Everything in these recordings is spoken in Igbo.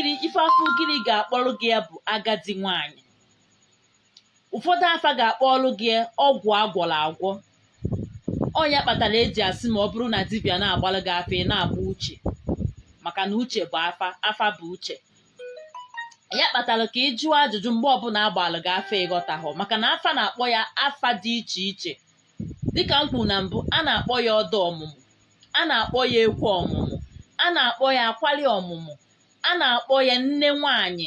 ugiri ga-akpọrọ gị ya bụ agadi nwanyị. Ụfọdụ afa ga-akpọrọ gị ọgwụ agwọrọ agwọ. Ọnya kpatara eji asị ma ọ bụrụ na dibịa na-agbalụ gị afa ị na-agba uche, maka na uche bụ afa bụ uche. Ya kpatara ka ị jụọ ajụjụ mgbe ọbụla agbalụ gị afa ịghọtahụ, maka na afa na-akpọ ya afa dị iche iche. Dịka m kwuru na mbụ, a na-akpọ ya ọdọ ọmụmụ, a na-akpọ ya ekwe ọmụmụ, a na-akpọ ya akwali ọmụmụ, a na-akpọ ya nne nwanyị,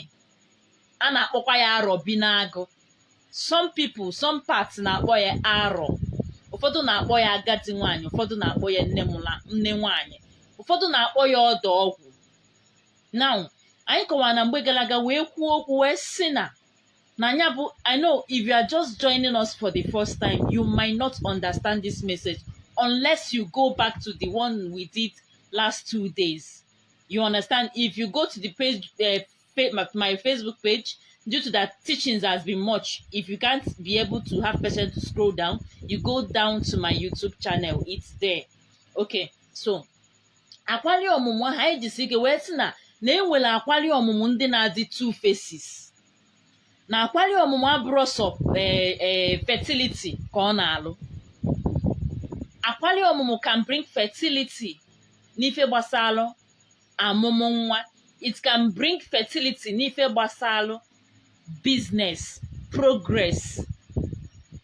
a na-akpọkwa ya arọ bi n'agụ. Some people, some parts na-akpọ ya arọ, ụfọdụ na-akpọ ya agadi nwanyị, ụfọdụ na-akpọ ya nne nwanyị, ụfọdụ na-akpọ ya ọdọ ọgwụ. Now, anyị kọwara na mgbe gara aga wee kwuo okwu wee sị na ya bụ, I know if you are just joining us for the first time, you might not understand this message unless you go back to the one we did last 2 days. You understand? If you go to the page, my Facebook page, due to that teachings has been much, if you can't be able to have patience to scroll down, you go down to my YouTube channel, it's there. Okay, so akwali ọmụmụ ha anyị jisi ike wee sị na enwere akwali ọmụmụ ndị na-adị two faces. Na akwali ọmụmụ abụrụ sọ fertility ka ọ na-alụ. Akwali ọmụmụ can bring fertility n'ife gbasalụ amụmụ nwa. It can bring fertility n'ife gbasalụ business progress.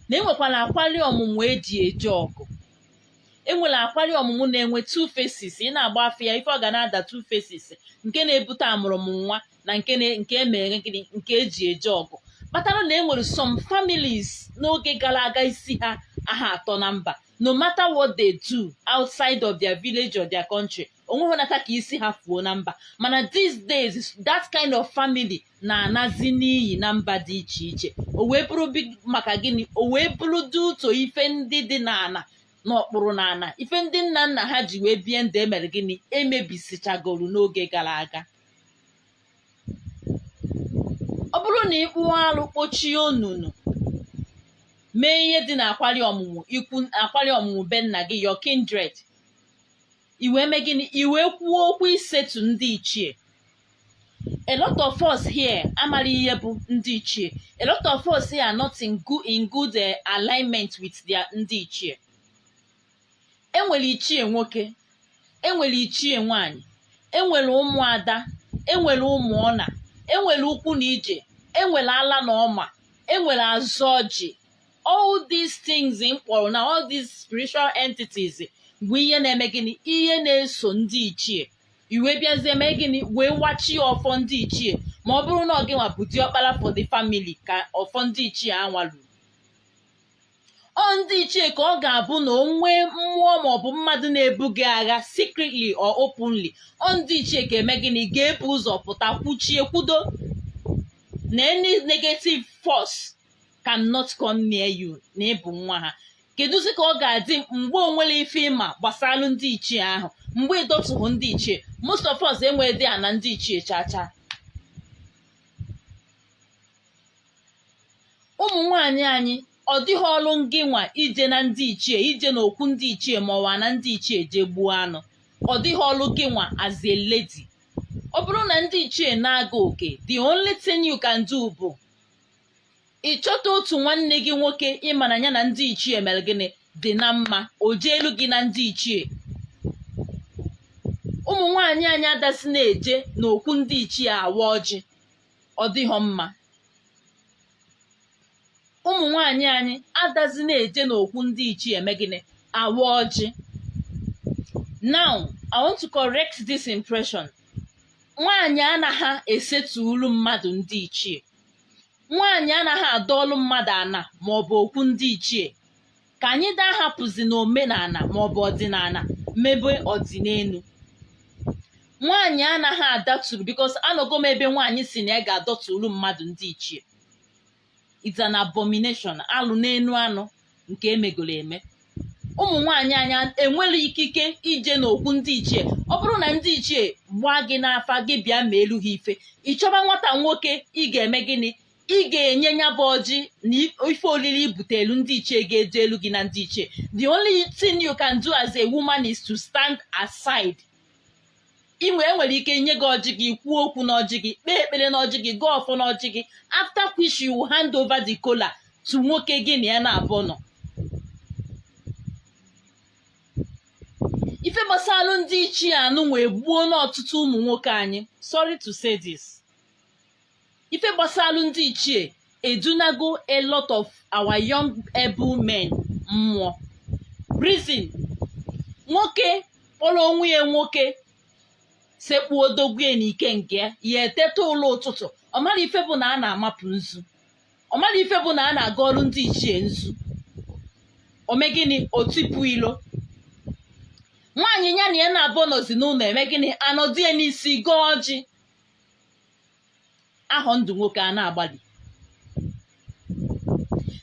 Na enwekwala akwali ọmụmụ eji eje ọgụ. Enwere akwali ọmụmụ na-enwe two faces. Ị na-agba afọ ya ife ọ ga na-ada two faces, nke na-ebute amụrụmụ nwa na nke emere gịnị, nke eji eje ọgụ. Kpatara na enwere some families n'oge gara aga isi ha aha atọ na mba. No matter what they do outside of their village or their country, onwe nata ka isi ha fuo na mba. Mana these days, that kind of family na-anazi n'iyi na mba dị iche iche. O wee bụrụ maka gịnị? O wee bụrụ dị ụtọ ife ndị dị n'ana n'ọkpụrụ n'ana, ife ndị nna nna ha ji wee bie ndụ emere gịnị, emebisichagoro n'oge gara aga. Ọ bụrụ na ịkpụ alụ kpochie onunu mee ihe dị na akwali ọmụmụ ikwu, akwali ọmụmụ be nna gị, your kindred, iwe mee gịnị, iwe kwuo okwu isetu ndị ichie. A lot of us here amara ihe bụ ndị ichie. A lot of us here are not in good alignment with their ndị ichie. Enwere ichie nwoke, enwere ichie nwanyị, enwere ụmụada, enwere ụmụ ọna, enwere ukwu na ije, enwere ala na ọma, enwere azụ ọjị. All these things in kpọrọ na all these spiritual entities bụ ihe na-eme gịnị, ihe na-eso ndị ichie. Iwe bịazie mee gịnị, wee wachie ọfọ ndị ichie. Ma ọ bụrụ na ọ gịnwa bụ diọkpara for the family ka ọfọ ndị ichie anwalụ. Ọ ndị ichie ka ọ ga-abụ na onwe mmụọ maọbụ mmadụ na-ebu gị agha secretly or openly. Ọ ndị ichie ga-eme gịnị, ga-ebu ụzọ pụta kwuchie kwudo na any negative force cannot come near you na ịbụ nwa ha. Kedụzi ka ọ ga-adị mgbe onwere ife ịma gbasara ndị ichie ahụ, mgbe ịdọtụghị ndị ichie? Most of us enwere dị ana ndị ichie chacha. Ụmụ nwaanyị anyị, ọ dịghị ọrụ ngị nwa ije na ndị ichie, ije n'okwu ndị ichie ma ọwa na ndị ichie je gbuo anụ. Ọ dịghị ọrụ gị nwa as a lady. Ọ bụrụ na ndị ichie na-aga oke, the only thing you can do bụ ịchọta otu nwanne gị nwoke ịma na ya na ndị ichie mere gịnị dị na mma, o jeelu gị na ndị ichie. Ụmụ nwaanyị anyị adasị na-eje n'okwu ndị ichie awa ọjị. Ọ dịghọ mma. Ụmụ nwaanyị anyị adazi na-eje n'okwu ndị ichie eme gịnị, awa ọjị. Now, I want to correct this impression. Nwaanyị anaghị esetulu mmadụ ndị ichie. Nwaanyị anaghị adọọlụ mmadụ ana maọbụ okwu ndị ichie. Ka anyị daa hapụzi na omenala maọbụ ọdịnala mebe ọdịnelu. Nwaanyị anaghị adaturu, because anọgo m ebe nwaanyị si na ya ga-adọtulu mmadụ ndị ichie. It's an abomination, alụ n'enu anụ nke emegolo eme. Ụmụ nwaanyị anya enwere ikike ije n'okwu ndị ichie. Ọ bụrụ na ndị ichie gbaa gị n'afa gị bịa ma elu ha ife, ịchọba nwata nwoke, ị ga-eme gịnị, ị ga-enye nya bụ ọjị na ife olili ibutelu ndị ichie ga-eje elu gị na ndị ichie. The only thing you can do as a woman is to stand aside. enwere ike nye gị ọjị gị, kwuo okwu n'ọjị gị, kpee ekpere n'ọjị gị, gọọ ọfọ n'ọjị gị, after which you hand over the kola to nwoke gị na ya na-abụ nọ. Ife gbasalụ ndị ichie anụ wee gbuo n'ọtụtụ ụmụ nwoke anyị. Sorry to say this. Ife gbasalụ ndị ichie edunago a lot of our young able men mmụọ. Reason, nwoke kpọrọ onwe ya nwoke sekpuo dogwie n'ike nke ya eteta ụlọ ụtụtụ, ọmara ife bụ na a na-amapụ nzu, ọmara ife bụ na a na-aga ọrụ ndị ichie nzu, ome gịnị otipu ilo. Nwaanyị ya na ya na-abụ nọzi n'ụlọ eme gịnị, anọdụ ya n'isi gọọ ọjị. Ahọ ndụ nwoke a na-agbalị.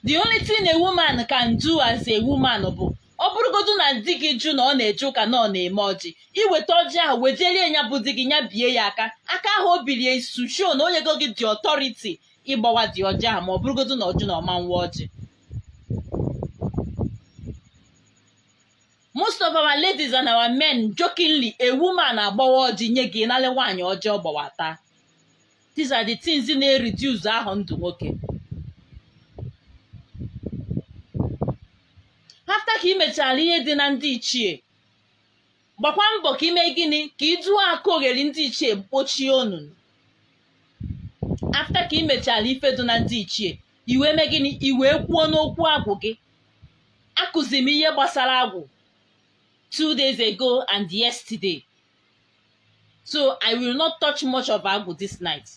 The only thing a woman can do as a woman bụ ọ bụrụgodu na di gị jụ na ọ na-eje ụka na ọ na-eme ọjị, iweta ọjị ahụ wejerie ya bụ di gị, ya bie ya aka ahụ o birie isu show na onye go gị dị ọtọriti ịgbawa dị ọjị ahụ, ma ọ bụrụgodu na ọjụ na ọma nwa ọjị. Most of our ladies and our men jokingly, a woman agbawa ọjị nye gị nale nwaanyị ọjị ọ gbawata. These are the things na-reduce ahụ ndụ nwoke. After ka imechara ihe dị na ndị ichie, gbakwa mbọ ka ime gịnị, ka iduo aka ogheri ndị ichie kpochie onunu. After ka imechara ife dị na ndị ichie, iwe mee gịnị, iwe kwuo n'okwu agwụ gị. Akụzi m ihe gbasara agwụ 2 days ago and yesterday, so I will not touch much of agwụ this night.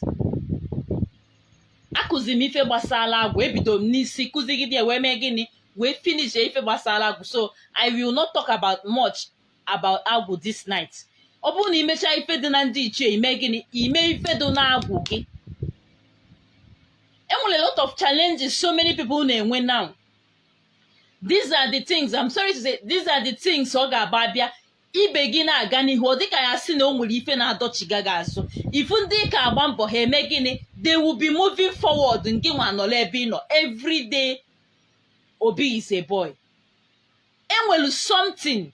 Akụzi m ife gbasara agwụ, ebido m n'isi kụzigide wee mee gịnị, wee finish ife gbasara agwụ, so I will not talk about much about agwụ this night. Ọ bụrụ na imecha ife dị na ndị ichie, ime gịnị, ime ife dị na agwụ gị. Enwere a lot of challenges so many people na-enwe now. These are the things, I'm sorry to say, these are the things ọ ga-aba abịa ibe gị na-aga n'ihu, ọ dịka ya sị na o nwere ife na-adọchiga gị azụ. Ifu ndị ka agba mbọ ha eme gịnị, they will be moving forward. Nke nwa nọrọ ebe ị nọ every day. Obi is a boy. Enwelu something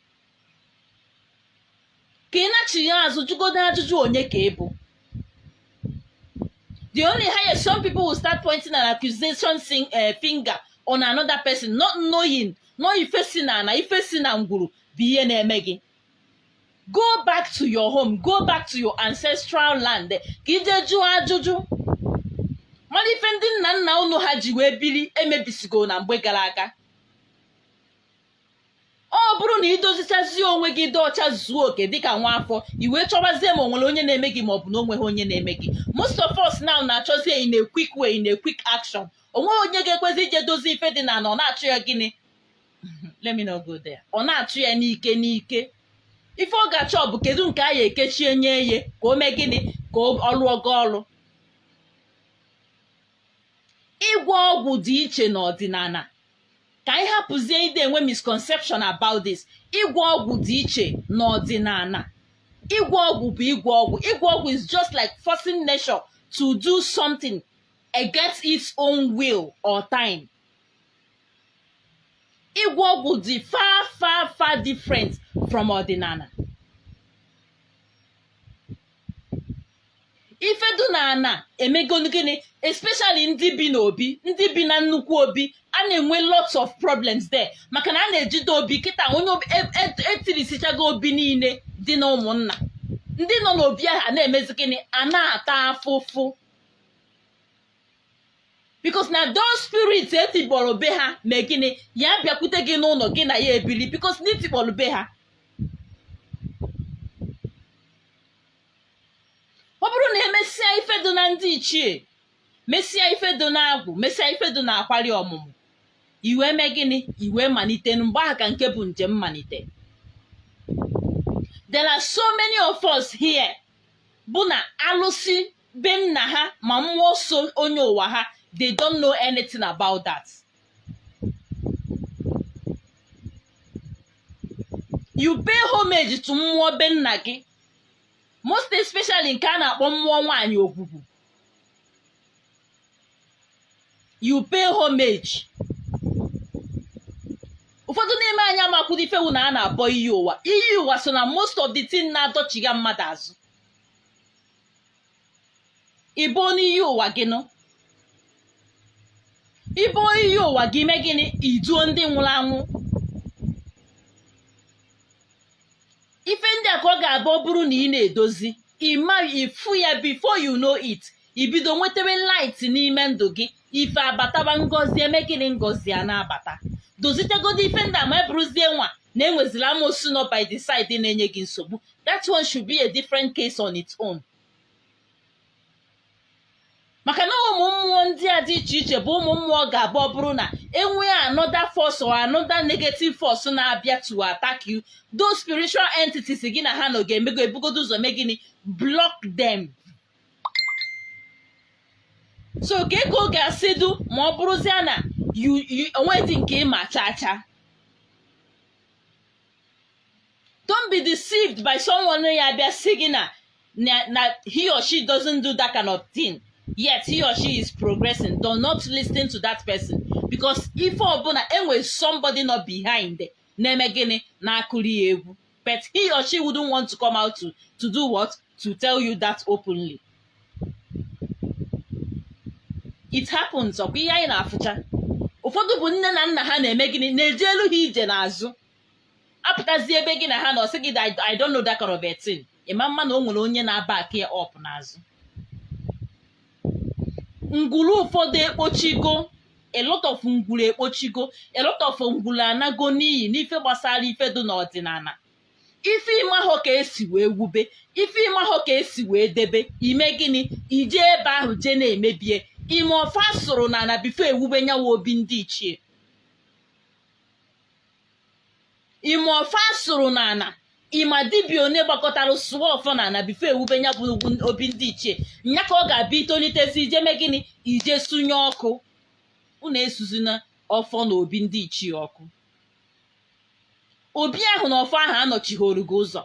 ka ị na-achị ya azụ, jụgodo ajụjụ onye ka ị bụ. The only higher, some people will start pointing an accusation finger on another person, not knowing, no ife si na ana, ife si na ngwuru bụ ihe na-eme gị. Go back to your home, go back to your ancestral land, ka ije jụọ ajụjụ. Mana ife ndị nna nna unu ha ji wee biri emebisigo na mgbe gara aga. Ọ bụrụ na idozichazie onwe gị dị ọcha zuo oke dịka nwa afọ, iwe chọbazie ma o nwere onye na-eme gị ma ọ bụ na o nweghị onye na-eme gị. Most of us now na-achọzie in a quick way, in a quick action. Onwe onye ga-ekwezi ije dozie ife dị na ọ na-achụ ya gịnị. Let me not go there. Ọ na-achụ ya n'ike n'ike. Ife ọ ga-achọ bụ kedu nke a ya ekechie nye ye ka o mee gịnị, ka ọ lụọ gị ọrụ. Ịgwọ ọgwụ dị iche n'ọdịnala. Ka anyị hapụzie ide enwe misconception about this. Ịgwọ ọgwụ dị iche n'ọdịnala. Ịgwọ ọgwụ bụ ịgwọ ọgwụ. Ịgwọ ọgwụ is just like forcing nature to do something against its own will or time. Ịgwọ ọgwụ dị far different from ọdịnala. Ifedu na ana emego gịnị, especially ndị bi n'obi, ndị bi na nnukwu obi, a na-enwe lots of problems there. Maka na a na-ejide obi kịta onye etirisichago obi niile dị na ụmụnna. Ndị nọ n'obi ahụ na-emezi gịnị, a na-ata afụfụ. Because na those spirits etibọrọ be ha mee gịnị, ya bịakwute gị n'ụlọ gị na ya ebili, because n'itibọrọ be ha. Ọ bụrụ na emesịa ife dị na ndị ichie, mesịa ife dị na agwụ, mesịa ife dị na akwari ọmụmụ, iwe mee gịnị, iwe malite mgbe aka nke bụ njem malite. There are so many of us here bụ na alụsị be nna ha ma mmụọ so onye ụwa ha, they don't know anything about that. You pay homage to mmụọ be nna gị, most especially nke a na-akpọ mmụọ nwaanyị ogwugwu. You pay homage. ụfọdụ n'ime anyị amakwụdo ifewu na a na-abọ iyi ụwa. Iyi ụwa so na most of the thing na-adọchiga mmadụ azụ. Ibo n'iyi ụwa gị nọ, ibo iyi ụwa gị mee gịnị? Iduo ndị nwụrụ anwụ. Ife ndị a ka ọ ga-abụ ọ bụrụ na ị na-edozi ịma ifu ya before you know it, ibido nwetawe light n'ime ndụ gị. Ife abataba ngozi, eme gịnị? Ngozi a na-abata. Dozitegodo ife ndị a ma eburuzie nwa na enwezila amosu nọ by the side na-enye gị nsogbu. That one should be a different case on its own. Maka na ụmụ mmụọ ndị a dị iche iche bụ ụmụ mmụọ ga-abụ ọ bụrụ na enwee another force or another negative force na-abịa to attack you, those spiritual entities gị na ha nọ ga-emego ebugodo ụzọ mee gịnị? Block them. So ka ego ga-asị du ma ọ bụrụzie na onwe dị nke ịma chacha. Don't be deceived by someone ya abịa sị gị na he or she doesn't do that kind of thing, yet he or she is progressing. Do not listen to that person, because if ọbụna enwe somebody not behind na-eme gịnị? Na-akụri ya egwu. But he or she wouldn't want to come out to do what? To tell you that openly. It happens. Ọkwa ihe anyị na-afụcha. Ụfọdụ bụ nne na nna ha na-eme gịnị? Na-eje elu ha ije n'azụ. Apụtazi ebe gị na ha nọ sị gị I don't know that kind of a thing. Ịma mma na o nwere onye na-aba aka up n'azụ. Ngwuru ụfọdụ ekpochigo, a lot of ngwuru ekpochigo, a lot of ngwuru anago n'iyi n'ife gbasara ife dị n'ọdịnala. Ife ịmahụ ka esi wee wube, ife ịmahụ ka esi wee debe, ime gịnị? Ije ebe ahụ je na-emebie. Ime ọfa sụrụ na bifo ewube nyawa obi ndị ichie. Ime ọfa sụrụ na ịma dibịa one gbakọtara sụọ ọfọ na bifo ewube nya bụ obi ndị ichie. Nya ka ọ ga-abịa itolitezi ije mee gịnị? Ije sunye ọkụ. Unu esuzina ọfọ na obi ndị ichie ọkụ. Obi ahụ na ọfọ ahụ anọchighoro gị ụzọ.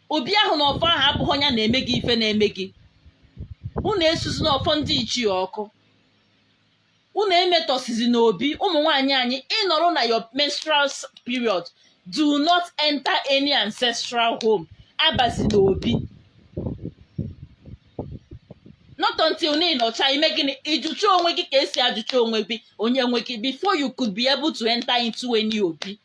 Obi ahụ na ọfọ ahụ abụghị ọnya na-eme gị ife na-eme gị. Unu esuzina ọfọ ndị ichie ọkụ. Unu emetọsizi n'obi. Ụmụ nwaanyị anyị, ịnọrọ na your menstrual period, do not enter any ancestral home. Abazi n'obi. Not until na ịnọcha ime gịnị? Ịjụcha onwe gị ka esi ajụcha onwe gị onye nwe gị before you could be able to enter into any obi.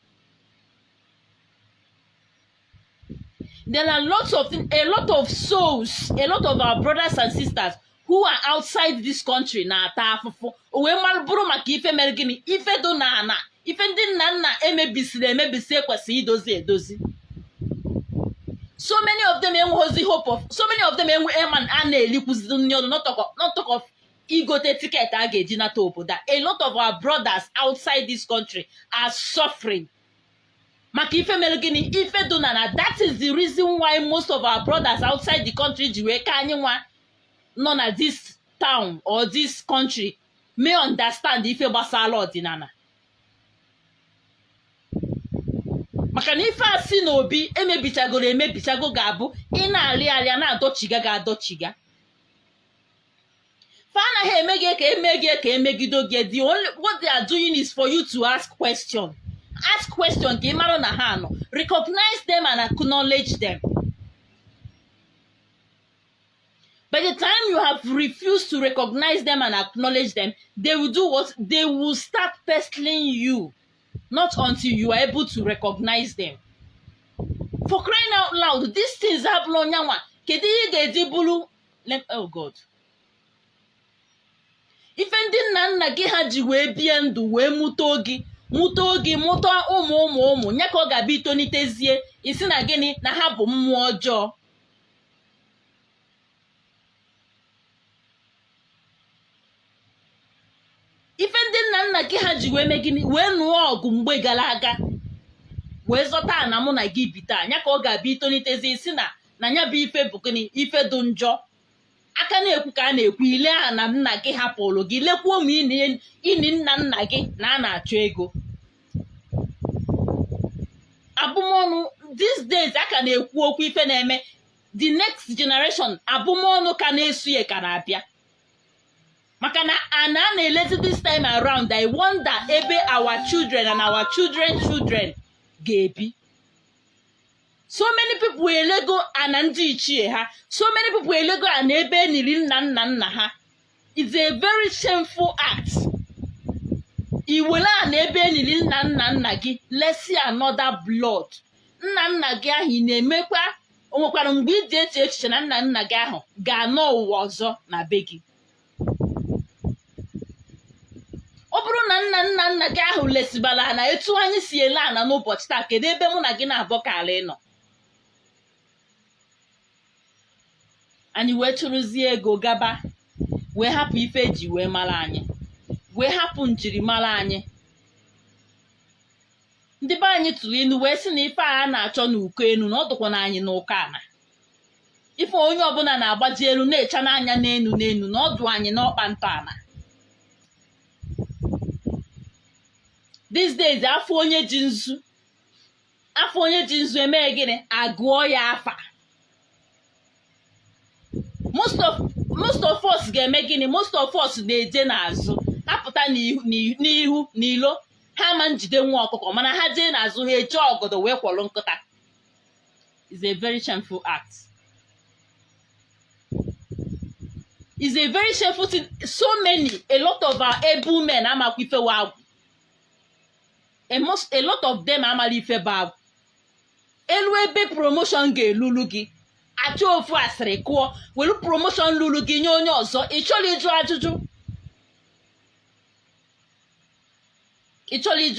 There are a lot of souls, a lot of our brothers and sisters who are outside this country na-ata afụfụ. O wee malụbụrụ maka ife mere gịnị? Ife do na ana. Ife ndị nna nna emebisiri ekwesịrị idozi edozi. So many of them enweghịzi hope of, so many of them enwe eman a na-elikwuzi ndị ọdụ, not talk of igote ticket a ga-eji nata obodo. A lot of our brothers outside this country are suffering. Maka ife mere gịnị? Ife do na ana. That is the reason why most of our brothers outside the country ji wee ka anyị nwa nọ na this town or this country may understand ife gbasara ọdịnala. Maka na ife a si n'obi emebichago ga-abụ ị na-arị arịa na-adọchiga ga-adọchiga. Fa anaghị eme gị ka eme gị ka emegido gị. What they are doing is for you to ask question. Ask question ka ị mara na ha nọ. Recognize them and acknowledge them. By the time you have refused to recognize them and acknowledge them, they will do what? They will start pestering you. Not until you are able to recognize them. For crying out loud, these things happen on yanwa. Kedu ihe ga-eji bụrụ? Oh God. Ife ndị nna nna gị ha ji wee bie ndụ wee mụta ụmụ nya ka ọ ga-abịa itonitezie isi na gịnị? Na ha bụ mmụọ ọjọọ. Ife ndị nna nna gị ha ji wee mee gịnị? Wee nụọ ọgụ mgbe gara aga wee zọta ana mụ na gị bi taa. Nya ka ọ ga-abịa itonitezi isi na nya bụ ife bụ gịnị? Ife dị njọ. Aka na-ekwu ka a na-ekwu ile aha na nna gị hapụrụ gị, lekwuo ụmụ ini nna nna gị na a na-achọ ego. Abụmọnụ these days aka na-ekwu okwu ife na-eme. The next generation abụmọnụ ka na-esu ya ka na-abịa. maka na ana na-elezi this time around. I wonder ebe our children and our children ga-ebi. So many people elego ana ndị ichie ha. So many people elego ana ebe eniri nna ha. It's a very shameful act. Iwela ana ebe eniri nna gị lesi another blood. Nna gị ahụ na-emekwa onwekwara mgbe ị dị echiche na nna gị ahụ ga-anọ ụwa ọzọ na be gị. Ọ bụrụ na nna gị ahụ lesibala na etu anyị si ele ana n'ụbọchị taa, kedu ebe mụ na gị na-abọ ka ala ịnọ? Anyị wee chụrụzie ego gaba, wee hapụ ife eji wee mara anyị, wee hapụ njirimara anyị. Ndị be anyị tụrụ inu wee sị na ife a na-achọ n'uko enu na ọ dụkwa na anyị n'ụka ana. Ife onye ọbụla na-agbaji elu na-echa n'anya n'enu na ọdụ anyị n'ọkpa ntọala. These days afọ onye ji nzu eme gịnị? Agụọ ya afa. Most of us ga-eme gịnị? Most of us na-eje n'azụ, apụta n'ihu n'ilo ha ma njide nwa ọkụkọ, mana ha jee n'azụ ha eje ọgọdọ wee kwọrọ nkụta. It's a very shameful act. It's a very shameful thing. So many, a lot of our able men amakwa ife wa agwụ. A lot of them amala ife ba agwụ. Elu ebe promotion ga-elulu gị, achọ ofu asịrị kụọ, welu promotion lulu gị nye onye ọzọ. Ị chọrọ ịjụ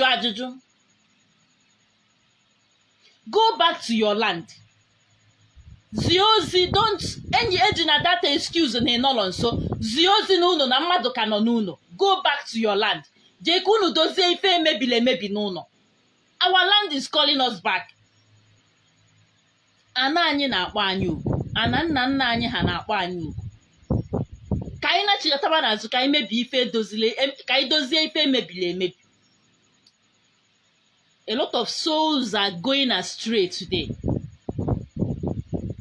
ajụjụ. Go back to your land. Zie ozi, don't eji na data excuse na ịnọrọ nso. Zie ozi n'ụlọ na mmadụ ka nọ n'ụlọ. Go back to your land. Jee ka unu dozie ife emebili emebi n'ụlọ. Our land is calling us back. Ana anyị na-akpọ anyị ugwu. Ana nna anyị ha na-akpọ anyị ugwu. Ka anyị na-achịkọtaba n'azụ ka anyị dozie ife emebili emebi. A lot of souls are going astray today.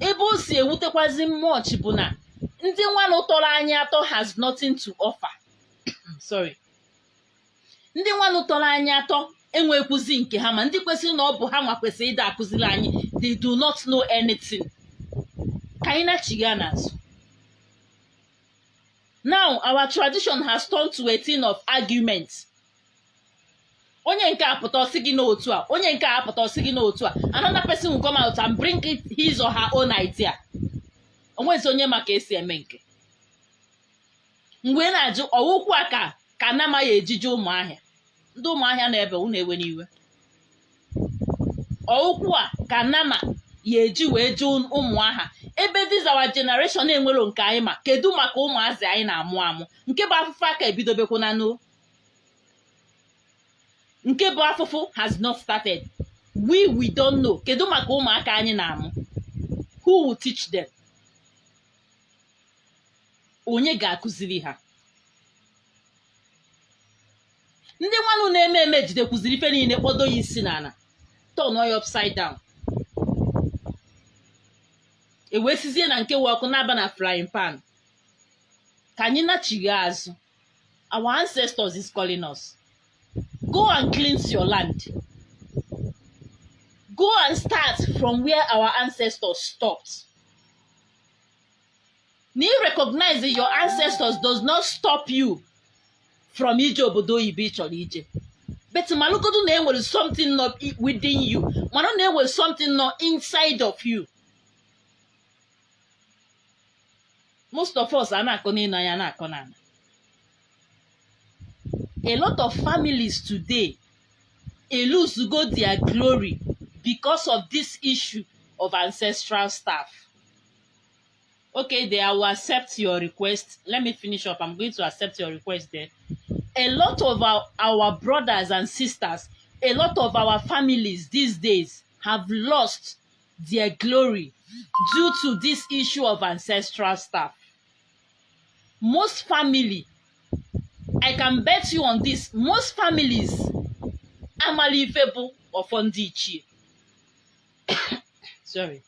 Ebe o si ewutekwazi much bụ na ndị nwanụ tọrọ anyị atọ has nothing to offer. Sorry. Ndị nwanụ tọrọ anyị atọ enwekwuzi nke ha, ma ndị kwesịrị na ọ bụ ha nwa kwesịrị ịda akụziri anyị. They do not know anything. Ka anyị na-achịga n'azụ. Now our tradition has turned to a thing of argument. Onye nke apụta ọsị gị n'otu a, onye nke apụta ọsị gị n'otu a. Another person will come out and bring his or her own idea. Onwezi onye maka esi eme nke. Mgbe na-ajụ ọwụkwu a ka na-amaghị ejije ụmụahịa. Ndị ụmụahịa na-ebe unu ewe n'iwe. Ọwụkwu a ka nama ya eji wee jụ ụmụaha. Ebe this our generation enwero nke anyị ma, kedu maka ụmụazị anyị na-amụ nke bụ afụfụ aka ebidobekwu na no. Nke bụ afụfụ has not started. We don't know. Kedu maka ụmụaka anyị na-amụ? Who will teach them? Onye ga-akụziri ha? Ndị nwanụ na-eme jidekwuziri ife niile kpodo ya isi n'ala, turn ya upside down. Ewesizie na nke wụ ọkụ na-aba na frying pan. Ka anyị nachigha azụ. Our ancestors is calling us. Go and cleanse your land. Go and start from where our ancestors stopped. Now recognize that your ancestors does not stop you from ije obodo oyibo ịchọrọ ije. But malugodu na enwere something not within you. Mana na enwere something not inside of you. Most of us are not going to. A lot of families today lose their glory because of this issue of ancestral stuff. Okay, there, I will accept your request. Let me finish up. I'm going to accept your request there. A lot of our brothers and sisters, a lot of our families these days have lost their glory due to this issue of ancestral stuff. Most family, I can bet you on this, most families are malleable of Ondichi. Sorry.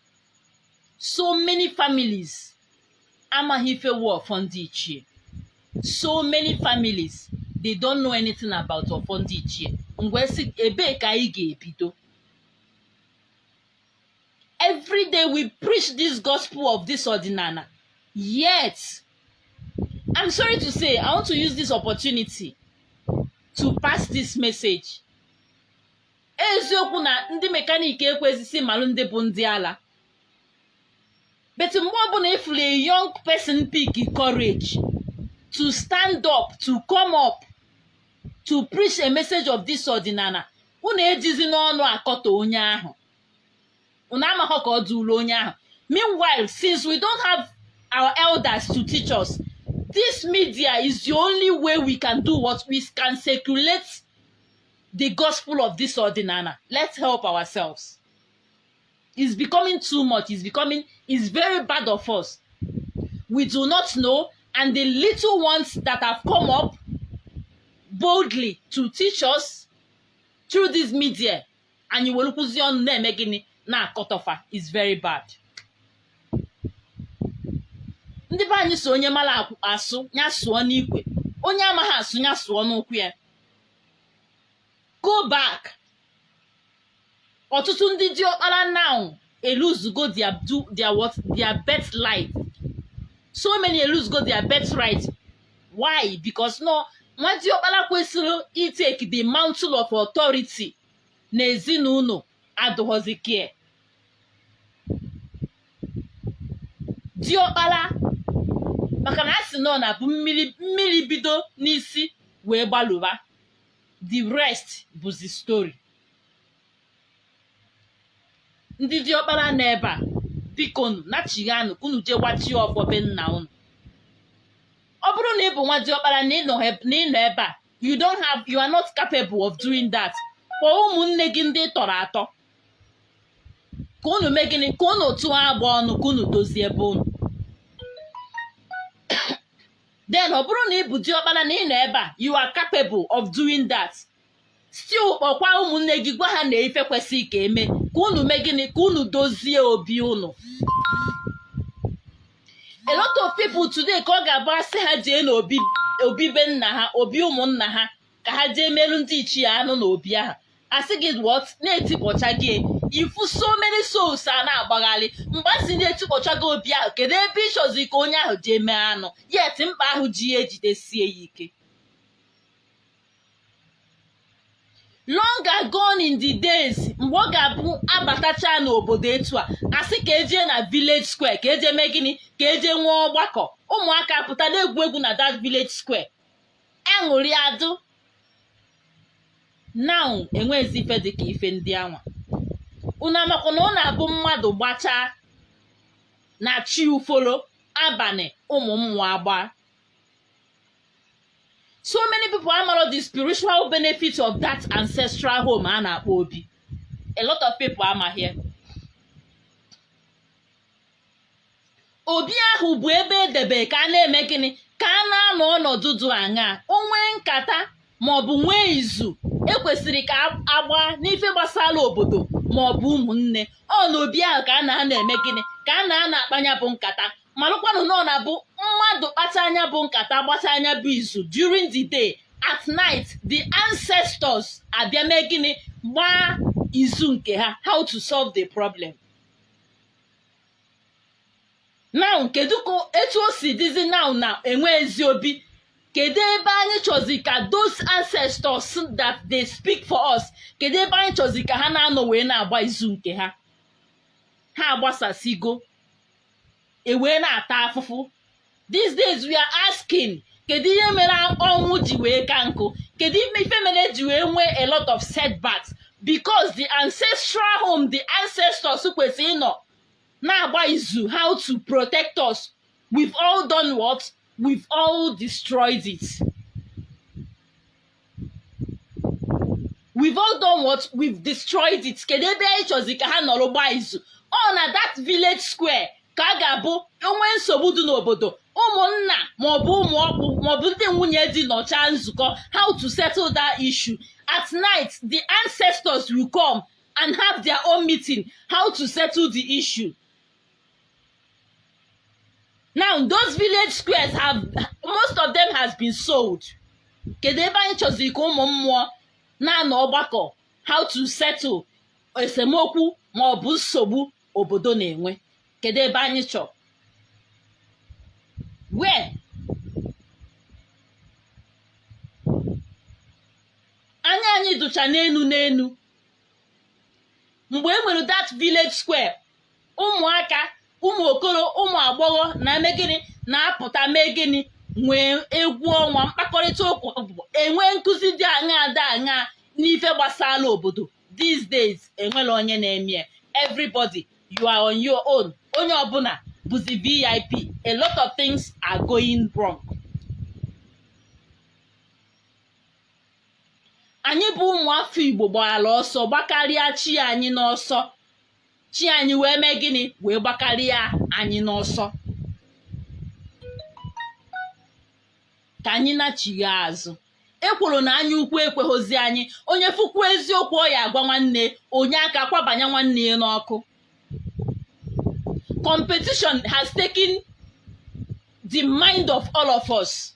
So many families are malleable of Ondichi. so many families, they don't know anything about Ọfọ Ndị Ichie. Mgbe si ebe ka anyị ga-ebido. Every day we preach this gospel of this ọdịnala. Yet, I'm sorry to say, I want to use this opportunity to pass this message. Eziokwu na ndị mekaniki ekwesịsị malụ ndị bụ ndị ala. But mgbe ọbụla ifuru a young person pick courage to stand up, to come up, to preach a message of this ọdịnala, unu ejizi n'ọnụ akọta onye ahụ. Unu amaghọ ka ọ dụrụ onye ahụ. Meanwhile, since we don't have our elders to teach us, this media is the only way we can do what we can circulate the gospel of this ọdịnala. Let's help ourselves. It's becoming too much. It's very bad of us. We do not know, and the little ones that have come up boldly to teach us through this media, and you will lose your name again na kotofa, is very bad. Ndị be anyị so onye mara asụ nya sụọ n'ikwe, onye amaghị asụ nya sụọ n'ụkwụ ya. Go back. Ọtụtụ ndị diọkpara now eluzugo their birthright. So many eluzugo their birthright. Why? Because no, nwa diọkpara kwesịrị take the mantle of authority n'ezinụlọ adụghọzi care. Diọkpara maka na asị nọ na bụ mmiri bido n'isi wee gbalụba. The rest bụzi story. Ndị diọkpara n'ebe a, biko nu nachighanụ unu je gbachi ọfọ be nna unu. Ọ bụrụ na ị bụ nwa diọkpara na ị nọ ebe a, you are not capable of doing that. Kpọọ ụmụnne gị ndị tọrọ atọ ka unu mee gịnị, ka unu tụọ agba ọnụ, ka unu dozie ebe unu. Then ọ bụrụ na ị bụ diọkpara na ị nọ ebe a, you are capable of doing that. Still kpọkwa ụmụnne gị, gwa ha na ife kwesịrị ka eme, ka unu mee gịnị, ka unu dozie obi unu. A lot of people today ka ọ ga-abụ asị ha jee n'obi be nna ha, obi ụmụnna ha, ka ha jee merụ ndị ichie anụ na obi aha. Asị gị what? Na-etikpọcha gị. Ifu so many souls a na-agbagharị. Mgbe asị na-etikpọcha gị obi ahụ, kedu ebe ị chọzi ka onye ahụ jee mee anụ? Yet mkpa ahụ ji ya ejidesie ya ike. Long ago in the days, mgbe ọ ga-abụ abatacha n'obodo etu a, asị ka eje na village square, ka eje mee gịnị, ka eje nwee ọgbakọ. Ụmụaka pụta na-egwu egwu na that village square. Aṅụrị adụ. Now enwezi ife dị ka ife ndị anwa. Unu amakwa na ọ na-abụ mmadụ gbachaa na chi ufolo abalị ụmụ mmụọ agba. So many people amaro the spiritual benefits of that ancestral home a na-akpọ obi. A lot of people ama here. Obi ahụ bụ ebe edebe ka a na-eme gịnị, ka a na-anọ ọnọdụ dị aṅaa, onwe nkata maọbụ nwee izu ekwesịrị ka agba n'ife gbasara obodo maọbụ ụmụnne. Ọ n'obi ahụ ka a na-eme gịnị, ka a na-akpanya bụ nkata. Malụkwanụ nọ na bụ mmadụ kpacha anya bụ nkata, gbacha anya bụ izu during the day. At night, the ancestors abịa mee gịnị, gbaa izu nke ha, how to solve the problem. Now kedu ka etu o si dizi now na enwe ezi obi, kedu ebe anyị chọzi ka those ancestors that they speak for us, kedu ebe anyị chọzi ka ha na-anọ wee na-agba izu nke ha. Ha agbasasigo wee na-ata afụfụ. These days we are asking, kedu ihe mere ọnwụ ji wee ka nkụ, kedu ife mere ji wee nwee a lot of setbacks, because the ancestral home, the ancestors kwesịrị ịnọ na-agba izu how to protect us. We've all done what? We've all destroyed it. We've all done what? We've destroyed it. Kedu ebe anyị chọzi ka ha nọrọ gba izu? Ọ na that village square ka a ga-abụ onwe nsogbu dị n'obodo, ụmụnna maọbụ ụmụ ọkpụ maọbụ ndị nwunye dị nọcha nzukọ, how to settle that issue. At night, the ancestors will come and have their own meeting, how to settle the issue. Now, those village squares have, most of of them has been sold. Kedu ebe anyị chọziri ka ụmụ mmụọ na-anọ ọgbakọ how to settle esemokwu ma ọ bụ nsogbu obodo na-enwe? Kedu ebe anyị chọ? Where? Anya anyị dụcha n'enu mgbe e nwere that village square, ụmụaka, ụmụ okoro, ụmụ agbọghọ na-eme gịnị na-apụta mee gịnị nwee egwu ọnwa, mkpakọrịta ụkwụ, enwe nkụzi dị aṅa n'ife gbasara obodo. These days enwere onye na-eme. Everybody, you are on your own. Onye ọbụla bụzi VIP. A lot of things are going wrong. Anyị bụ ụmụafọ Igbo gbara ọsọ gbakarịa chi anyị n'ọsọ. Chi anyị wee mee gịnị? Wee gbakarịa anyị n'ọsọ. Ka anyị nachighi azụ. Ekwuru na anya ukwu ekweghịzi anyị. Onye fukwu eziokwu ọ ya agwa nwanne, onye aka kwabanye nwanne ya n'ọkụ. Competition has taken the mind of all of us.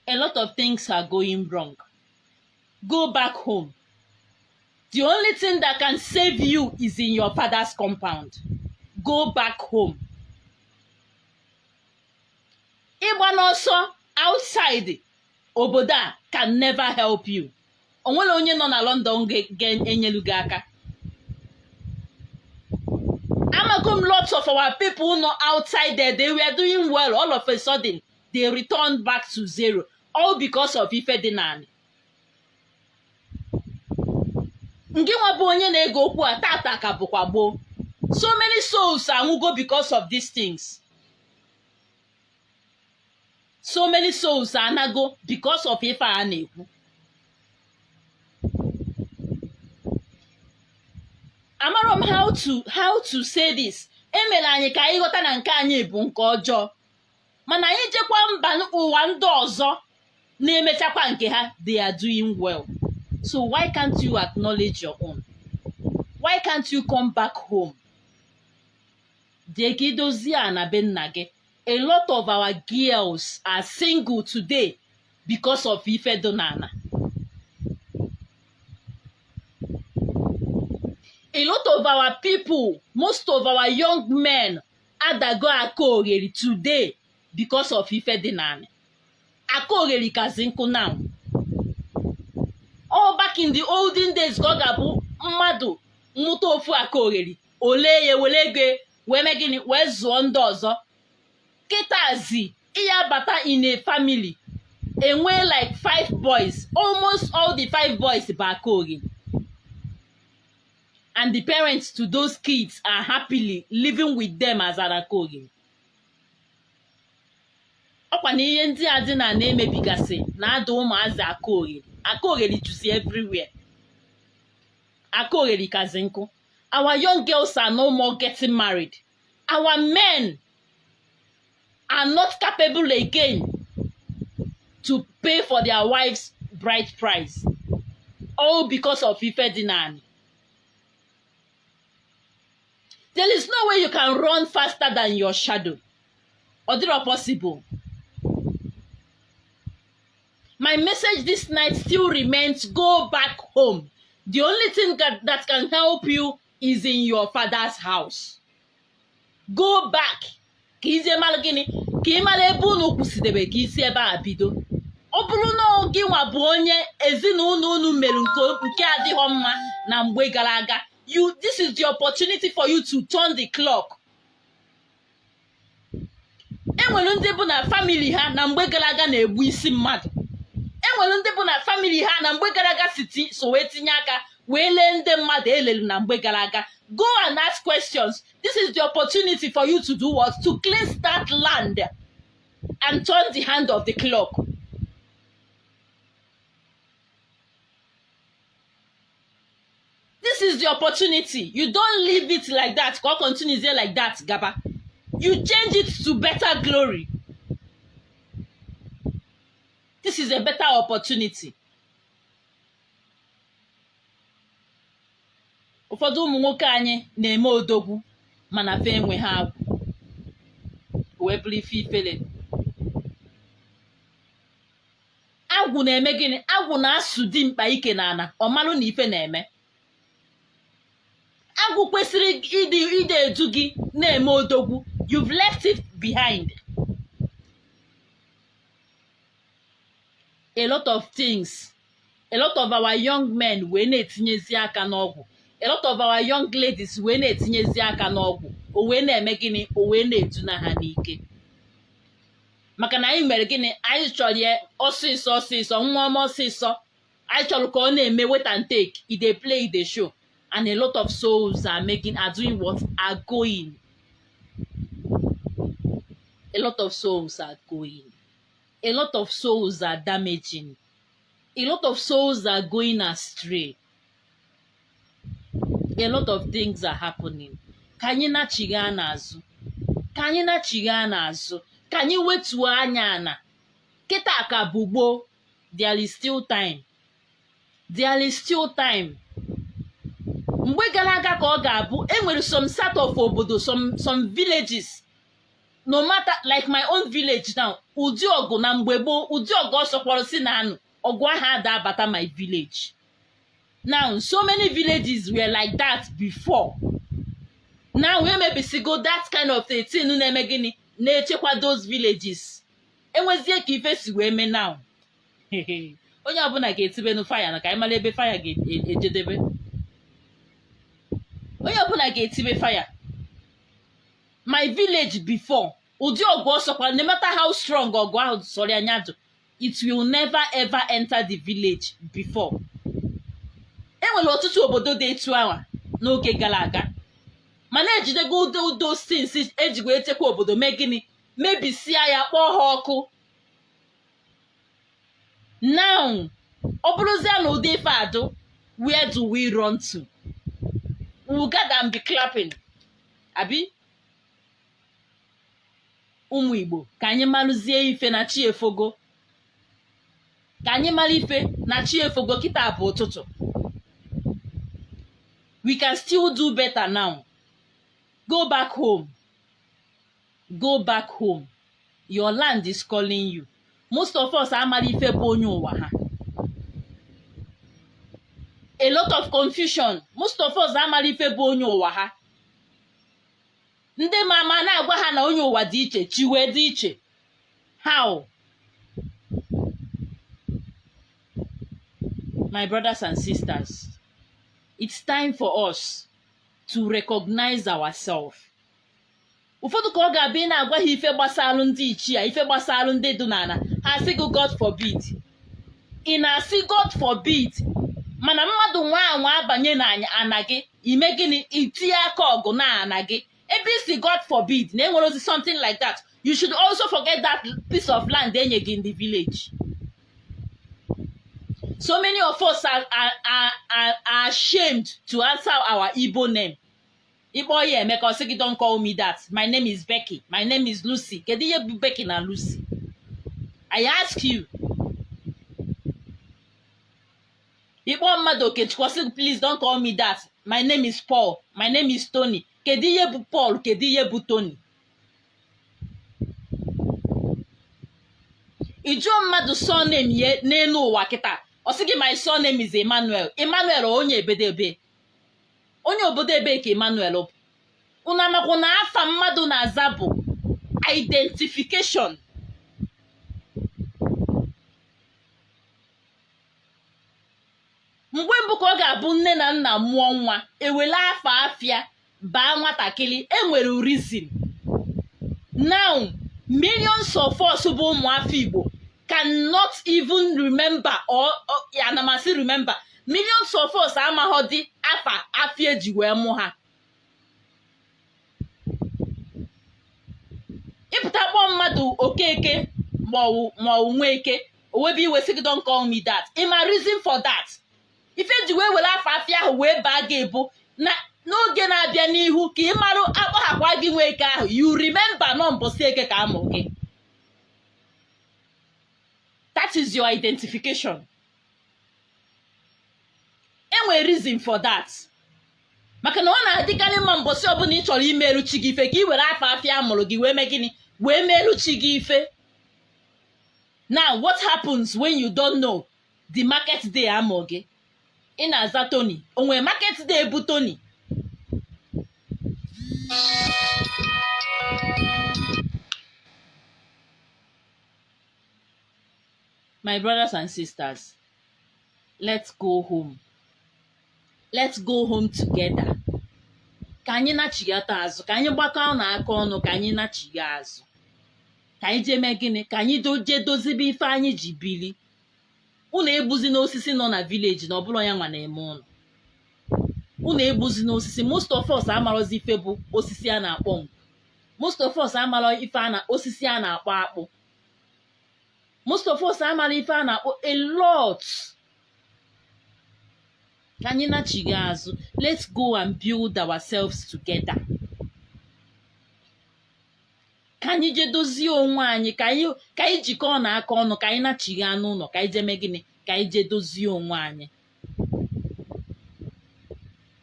A lot of things are going wrong. Go back home. The only thing that can save you is in your father's compound. Go back home. Ịgba n'ọsọ outside obodo a can never help you. O nwere onye nọ na London ga-enyelu gị aka. Amagom lots of our people nọ outside there, they were doing well. All of a sudden, they returned back to zero. All because of ife dị naanị. Ngị nwa bụ onye na-ege okwu a tata ka bụkwa gboo. So many souls anwụgo because of these things. So many souls anago because of ife a na-ekwu. Amarom how to say this. Emere anyị ka anyị ghọta na nke anyị bụ nke ọjọọ. Mana anyị jekwa mba ụwa ndị ọzọ na-emechakwa nke ha, they are doing well. So why can't you acknowledge your own? Why can't you come back home? Degidozie na be nna gị. A lot of our girls are single today because of ife donana. A lot of our people, most of our young men, adago akogeri today because of ife donana. Akogeri kazinku now. Oh, back in the olden days, God abu mmadu mmuta ofu akogeri. Ole ye welege we megini we zuo ndị ọzọ. Kitazi iya bata in a family. Enwe like 5 boys. Almost all the 5 boys bakogeri. And the parents to those kids are happily living with them as an akogeri. Ọkwa na ihe ndị a dị na na-emebigasị na-ada ụmụazị akogeri. Akogeri juicy everywhere. Akogeri kazinko. Our young girls are no more getting married. Our men are not capable again to pay for their wives' bride price. All because of Ife Dinani. There is no way you can run faster than your shadow. Or is it possible? My message this night still remains: go back home. The only thing that can help you is in your father's house. Go back. Ka ize mara gịnị? Ka ị mara ebe unu kwụsịdebe ka isi ebe a bido. Ọ bụrụ na gị nwa bụ onye ezinụlọ unu mere nke adịghị mma na mgbe gara aga, this is the opportunity for you to turn the clock. Enwere ndị bụ na family ha na mgbe gara aga na-egbu isi mmadụ. Enwere ndị bụ na family ha na mgbe gara aga so wee tinye aka wee lee ndị mmadụ elelu na mgbe gara aga. Go and ask questions. This is the opportunity for you to do what? To cleanse that land and turn the hand of the clock. This is the opportunity. You don't leave it like that. God continues there like that, Gaba. You change it to better glory. This is a better opportunity. Ụfọdụ ụmụ nwoke anyị na-eme odogwu mana fe enwe ha agwụ. wee bụrụ ife ifele. Agwụ na-eme gịnị? Agwụ na-asụ dimkpa ike n'ala, ọ malụ na ife na-eme. Agwụ kwesịrị ịdị edu gị na-eme odogwu. You've left it behind. A lot of things, a lot of our young men wee na-etinyezi aka n'ọgwụ, a lot of our young ladies wee na-etinyezi aka n'ọgwụ, o wee na-eme gịnị? O wee na-eduna ha n'ike. Maka na anyị mere gịnị? Anyị chọrọ ya ọsịsọ nwa ọma ọsịsọ. Anyị chọrọ ka ọ na-eme wait and take, e dey play, e dey show, and a lot of souls are doing what? Are going. A lot of souls are going. A lot of souls are damaging. A lot of souls are going astray. A lot of things are happening. Ka anyị na-achịgha n'azụ. Ka anyị na-achịgha n'azụ. Ka anyị wetuo anya ana. Kịta ka bụ gboo. There is still time. There is still time. Mgbe gara aga ka ọ ga-abụ, enwere some sort of obodo, some villages. No matter, like my own village now, ụdị ọgụ na mgbe gboo, ụdị ọgụ ọsọkwara si na anụ, ọgụ aha ada abata my village. Now, so many villages were like that before. Now, we mebisigo that kind of thing na-eme gịnị? Na-echekwa those villages. Enwezie ka ife si wee mee now. Onye ọbụla ga-etibenu fire na ka anyị mara ebe fire ga-ejedebe. Onye ọbụla ga-etibe fire. My village before, ụdị ọgụ ọsọkwara, no matter how strong ọgụ ahụ sọrọ anya jụ, it will never ever enter the village before. Enwere ọtụtụ obodo dị etu ahụ n'oge gara aga, mana ejidego udo things ejigwa echekwa obodo mee gịnị? Mebisia ya, kpọọ ha ọkụ. Now, ọ bụrụzia na ụdị ife adụ, where do we run to? We will gather and be clapping. Abi? Ụmụ Igbo, ka anyị malụzie ife na chi efogo. Ka anyị mara ife na chi efogo, kịta bụ ụtụtụ. We can still do better now. Go back home. Go back home. Your land is calling you. Most of us amara ife bụ onye ụwa ha. A lot of confusion. Most of us amara ife bụ onye ụwa ha. Ndị mama na-agwa ha na onye ụwa dị iche, chi wee dị iche. How? My brothers and sisters, it's time for us to recognize ourselves. Ụfọdụ ka ọ ga-abịa ị na-agwa ha ife gbasalụ ndị ichie, ife gbasalụ ndị dị n'ala, ha sị gị God forbid. Ị na-asị God forbid, mana mmadụ nwa anwa abanye n'ana gị, ime gịnị? Itinye aka ọgụ na ana gị. Ebe isi God forbid, na enwere ozi something like that, you should also forget that piece of land enye gị in the village. So many of us are ashamed to answer our Igbo name. Igbo ye Emeka sị gị, don't call me that. My name is Becky. My name is Lucy. Kedu ihe bụ Becky na Lucy? I ask you. Igbo mmadụ Okechukwu sị, please don't call me that. My name is Paul. My name is Tony. Kedu ihe bụ Paul? Kedu ihe bụ Tony? Ijuo mmadụ surname ye n'elu ụwa kịta. Ọ sị gị, my surname is Emmanuel. Emmanuel onye ebedebe. Onye obodo ebe ka Emmanuel bụ. Unu amakwa na afa mmadụ na-aza bụ identification. Mgbe mbụ ka ọ ga-abụ nne na nna mụọ nwa, ewele afa afịa baa nwatakịrị, enwere reason. Now, millions of us bụ ụmụafọ Igbo cannot even remember or anamasi remember. Millions of us amaghọdị afa afịa eji wee mụ ha. Ịpụta kpọọ mmadụ Okeke ma ọ Nweke, owebi iwe sị gị, don't call me that. Ịma reason for that. Ife ji wee were afa afịa ahụ wee baa gị ebu na n'oge na-abịa n'ihu ka ị marụ akpọghakwa gị Nweke ahụ, you remember nọ mbọsị Eke ka amụ gị. That is your identification. Enwere reason for that. Maka na ọ na-adịkarị mma mbọsị ọbụla ị chọrọ imerụ chi gị ife ka ị were afa afịa amụrụ gị wee mee gịnị? wee meelu chi gị ife. Now what happens when you don't know the market day amọ gị? Ị na-aza Tony, o nwere market day bụ Tony? My brothers and sisters, let's go home. Let's go home together. Ka anyị nachigata azụ, ka anyị gbakọ n'aka ọnụ, ka anyị nachiga azụ. Ka anyị jee mee gịnị? Ka anyị jee dozibe ife anyị ji bili. Unu egbuzi n'osisi nọ na village na ọbụla ya nwa na-eme ụnụ. Unu egbuzi n'osisi. Most of us amarozi ife bụ osisi a na-akpọ ngwu. Most of us amaro ife osisi a na-akpọ akpụ. Most of us amara ife a na-akpọ a lot. Ka anyị nachiga azụ. Let's go and build ourselves together. Ka anyị je dozie onwe anyị, ka anyị jikọọ n'aka ọnụ, ka anyị nachiga n'ụlọ, ka anyị je mee gịnị? Ka anyị je dozie onwe anyị.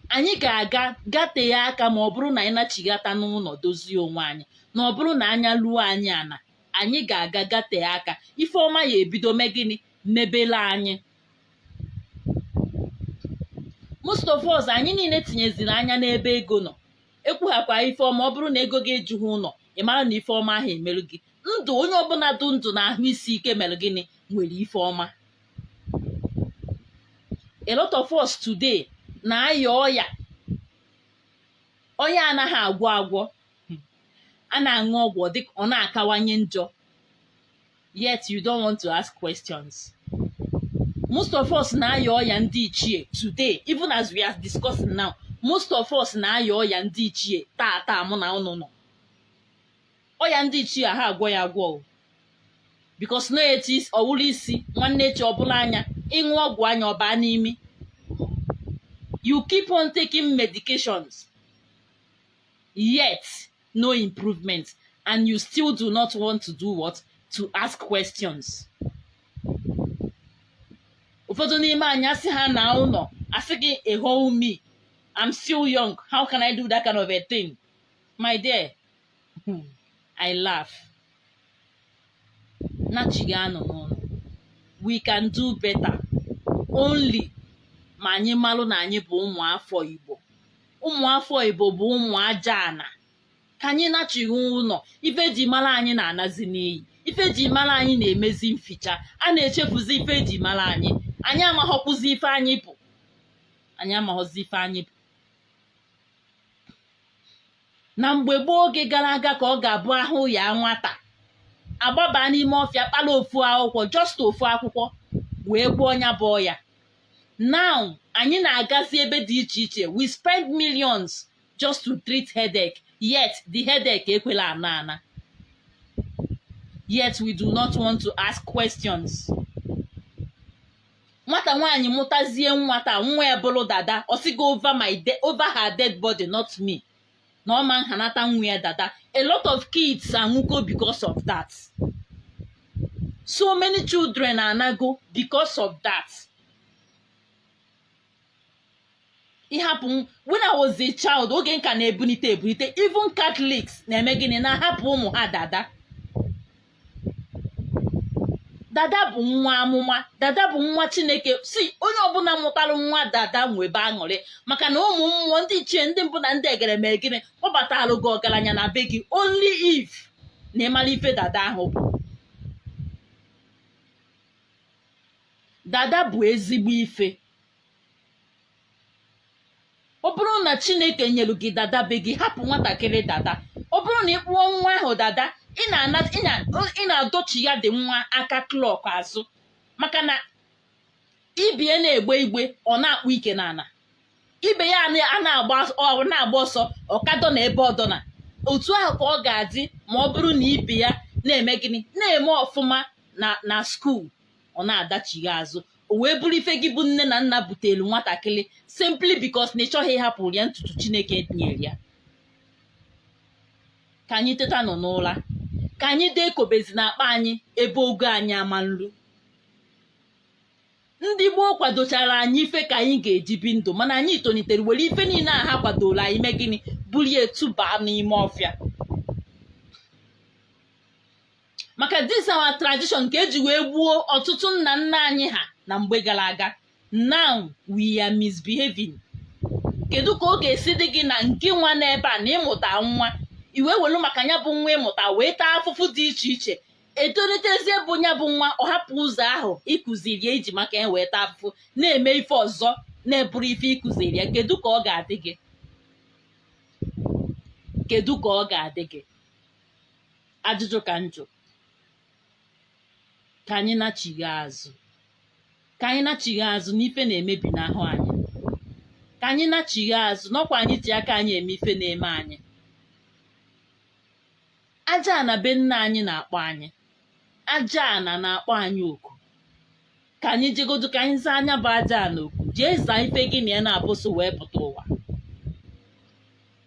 Anyị ga-aga gatee aka ma ọ bụrụ na anyị nachigata n'ụlọ dozie onwe anyị, na ọ bụrụ na anya luo anyị ana, anyị ga-aga gatee aka. Ife ọma ya ebido mee gịnị? Mebele anyị. Most of us anyị niile tinyeziri anya n'ebe ego nọ. Ekwughakwa ife ọma, ọ bụrụ na ego gị ejughị ụlọ, ị mara na ife ọma ahụ emerụ gị. Ndụ onye ọbụla dị ndụ na ahụ isi ike mere gịnị? Nwere ife ọma. A lot of us today na-aya ọya. Ọya anaghị agwọ agwọ. A na-aṅụ ọgwụ dịka ọ na-akawanye njọ. Yet you don't want to ask questions. Most of us na-aya ọya ndị ichie today, even as we are discussing now. Most of us na-aya ọya ndị ichie taa mụ na unu nọ. Ọya ndị ichie ha agwọ ya agwọ. Because no echi ọwụrụ isi nwanne echi ọbụla anya ịṅụ ọgwụ anya ọba n'imi. You keep on taking medications, yet no improvement, and you still do not want to do what? To ask questions. Ụfọdụ n'ime anyị asị ha na ụlọ, asị gị ehou me, I'm still young, how can I do that kind of a thing? My dear, I laugh. Nachiga nọ n'ụlọ. We can do better. Only ma anyị malụ na anyị bụ ụmụafọ Igbo. Ụmụafọ Igbo bụ ụmụ aja ana. Ka anyị nachighị ụlọ. Ife ji mara anyị na-anazi n'iyi. Ife ji mara anyị na-emezi mficha. A na-echefuzi ife ji mara anyị. Anyị amaghọkwụzi ife anyị bụ. Anyị amaghọzi ife anyị bụ. Na mgbe gboo oge gara aga ka ọ ga-abụ ahụ ya nwata. Agbaba n'ime ọfịa kpala ofu akwụkwọ, just ofu akwụkwọ, wee gwọọ ya bụ ọya. Now, anyị na-agazi ebe dị iche iche. We spend millions just to treat headache. Yet, the headache ekwela ana. Yet, we do not want to ask questions. Nwata nwaanyị mụtazie nwata, nwa ebolo dada, ọ sịgo over her dead body, not me. Na ọma nhanata nwa ya dada. A lot of kids anwụgo because of that. So many children anago because of that. When I was a child, oge nka na-ebunite, even Catholics na-eme gịnị na-ahapụ ụmụ ha dada. Dada bụ nwa amụma, dada bụ nwa Chineke. Si onye ọbụla mụtara nwa dada nwebe aṅụrị, maka na ụmụ mmụọ ndị ichie ndị mbụ na ndị egere mere gịnị kpọbatalụ gị ọgaranya na be gị, only if na ịmara ife dada ahụ bụ. Dada bụ ezigbo ife. Ọ bụrụ na Chineke nyelu gị dada be gị, hapụ nwatakịrị dada. Ọ bụrụ na ị kpụọ nwa ahụ dada, ị na-adọchi ya dị nwa aka klọk azụ, maka na ibie na-egbe igbe ọ na-akpụ ike n'ala. Ibe ya na-agba ọsọ ọkadọ na ebe ọdọna. Otu ahụ ka ọ ga-adị ma ọ bụrụ na ibe ya na-eme gịnị, na-eme ọfụma na skuul, ọ na-adachi ya azụ. O wee bụrụ ife gị bụ nne na nna butelu nwatakịrị simply because na ị chọghị ịhapụ ya ntutu Chineke nyere ya. Ka anyị teta nọ n'ụra, ka anyị dee kobezi na akpa anyị ebe ogo anyị ama nlu. Ndị gboo kwadochara anyị ife ka anyị ga-eji bi ndụ, mana anyị tonitere were ife niile a ha kwadoro anyị mee gịnị, bulie tụba n'ime ọfịa. maka this our tradition ka eji wee gbuo ọtụtụ nna nna anyị ha na mgbe gara aga. Now we are misbehaving. Kedu ka ọ ga-esi dị gị na nke nwa n'ebe a na ịmụta nwa iwe welu maka ya bụ nwa ịmụta wee taa afụfụ dị iche iche, etolitezie bụ ya bụ nwa ọ hapụ ụzọ ahụ ịkụziri ya iji maka ya wee taa afụfụ na-eme ife ọzọ na-eburu ife ịkụziri ya. Kedu ka ọ ga-adị gị? Kedu ka ọ ga-adị gị? Ajụjụ ka njụ. Ka anyị nachigha azụ. Ka anyị nachigha azụ n'ife na-emebi n'ahụ anyị. Ka anyị nachigha azụ n'ọkwa anyị ji aka anyị eme ife na-eme anyị. Aja na be nna anyị na-akpọ anyị. Aja na-akpọ anyị oku. Ka anyị jegodu ka anyị zaa anya bụ aja na oku. Jee zaa ife gị na ya na-abụso wee pụta ụwa.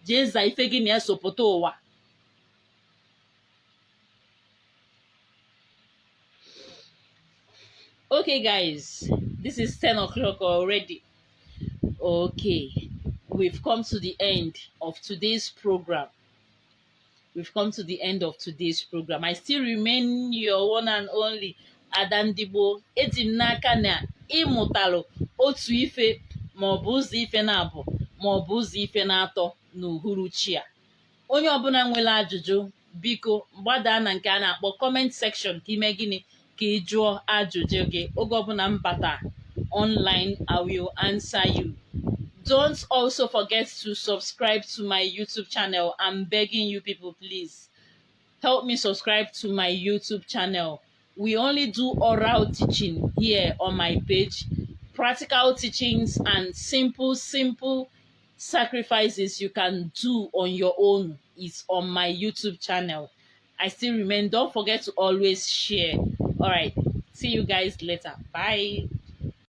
Jee zaa ife gị na ya so pụta ụwa. Okay guys, this is 10 o'clock already. Okay, we've come to the end of today's program. We've come to the end of today's program. I still remain your one and only Ada Ndigbo. Eji m n'aka na ịmụtalụ otu ife maọbụ ụzọ ife na-abụ maọbụ ụzọ ife na-atọ n'uhuruchi a. Onye ọbụla nwere ajụjụ biko gbadaa na nke a na-akpọ comment section ka ime gịnị ka ị jụọ ajụjụ gị. Oge ọbụla m bata online, I will answer you. Don't also forget to subscribe to my YouTube channel. I'm begging you people, please help me subscribe to my YouTube channel. We only do oral teaching here on my page. Practical teachings and simple sacrifices you can do on your own is on my YouTube channel. I still remain. Don't forget to always share. All right. See you guys later. Bye.